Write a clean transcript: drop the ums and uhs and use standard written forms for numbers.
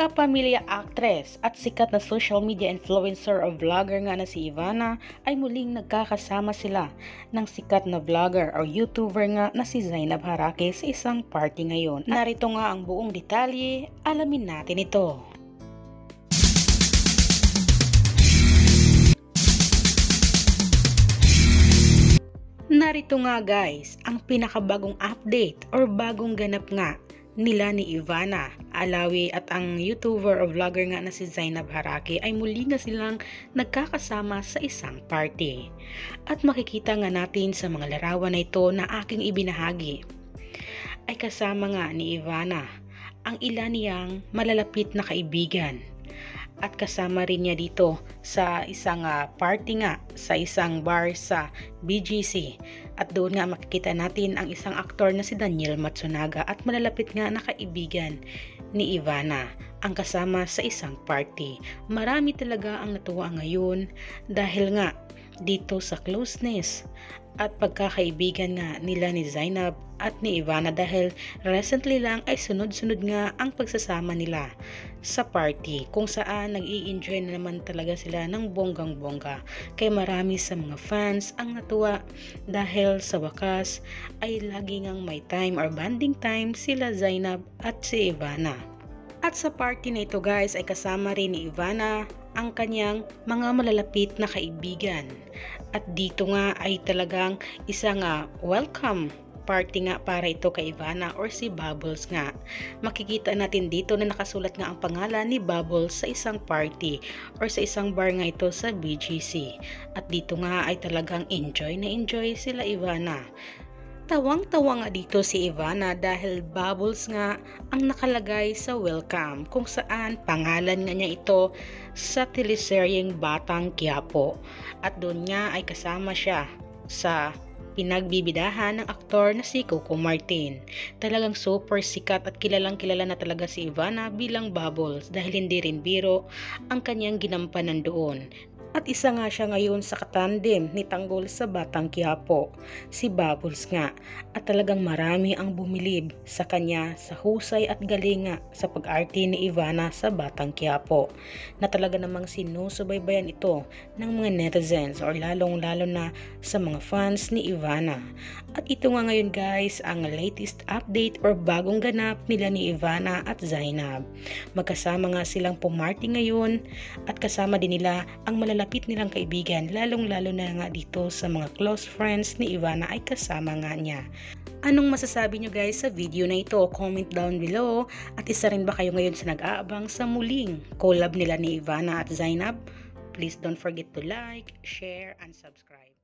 Kapamilya actress at sikat na social media influencer o vlogger nga na si Ivana ay muling nagkakasama sila ng sikat na vlogger o YouTuber nga na si Zainab Harake sa isang party ngayon. Narito nga ang buong detalye, alamin natin ito. Narito nga guys, ang pinakabagong update or bagong ganap nga nila ni Ivana Alawi at ang YouTuber o vlogger nga na si Zainab Harake ay muli na silang nagkakasama sa isang party. At makikita nga natin sa mga larawan na ito na aking ibinahagi ay kasama nga ni Ivana ang ilan niyang malalapit na kaibigan. At kasama rin niya dito sa isang party nga sa isang bar sa BGC. At doon nga makikita natin ang isang aktor na si Daniel Matsunaga at malalapit nga na kaibigan ni Ivana ang kasama sa isang party. Marami talaga ang natuwa ngayon dahil nga dito sa closeness at pagkakaibigan nga nila ni Zainab at ni Ivana dahil recently lang ay sunod-sunod nga ang pagsasama nila sa party kung saan nag-i-enjoy na naman talaga sila ng bonggang-bongga. Kaya marami sa mga fans ang natuwa dahil sa wakas ay lagi ngang may time or bonding time sila Zainab at si Ivana. At sa party na ito guys ay kasama rin ni Ivana ang kanyang mga malalapit na kaibigan. At dito nga ay talagang isang welcome party nga para ito kay Ivana or si Bubbles nga. Makikita natin dito na nakasulat nga ang pangalan ni Bubbles sa isang party or sa isang bar nga ito sa BGC. At dito nga ay talagang enjoy na enjoy sila Ivana. Tawang-tawa nga dito si Ivana dahil Bubbles nga ang nakalagay sa welcome kung saan pangalan nga niya ito sa teleseryeng Batang Quiapo. At doon nga ay kasama siya sa pinagbibidahan ng aktor na si Coco Martin. Talagang super sikat at kilalang kilala na talaga si Ivana bilang Bubbles dahil hindi rin biro ang kanyang ginampanan doon. At isa nga siya ngayon sa katandem ni Tanggol sa Batang Quiapo, si Bubbles nga. At talagang marami ang bumilib sa kanya sa husay at galing nga sa pag-arte ni Ivana sa Batang Quiapo. Na talaga namang sinusubaybayan ito ng mga netizens or lalong-lalo na sa mga fans ni Ivana. At ito nga ngayon guys ang latest update or bagong ganap nila ni Ivana at Zainab. Magkasama nga silang pumarty ngayon at kasama din nila ang malapit nilang kaibigan, lalong-lalo na nga dito sa mga close friends ni Ivana ay kasama nga niya. Anong masasabi nyo guys sa video na ito? Comment down below. At isa rin ba kayo ngayon sa nag-aabang sa muling collab nila ni Ivana at Zainab? Please don't forget to like, share, and subscribe.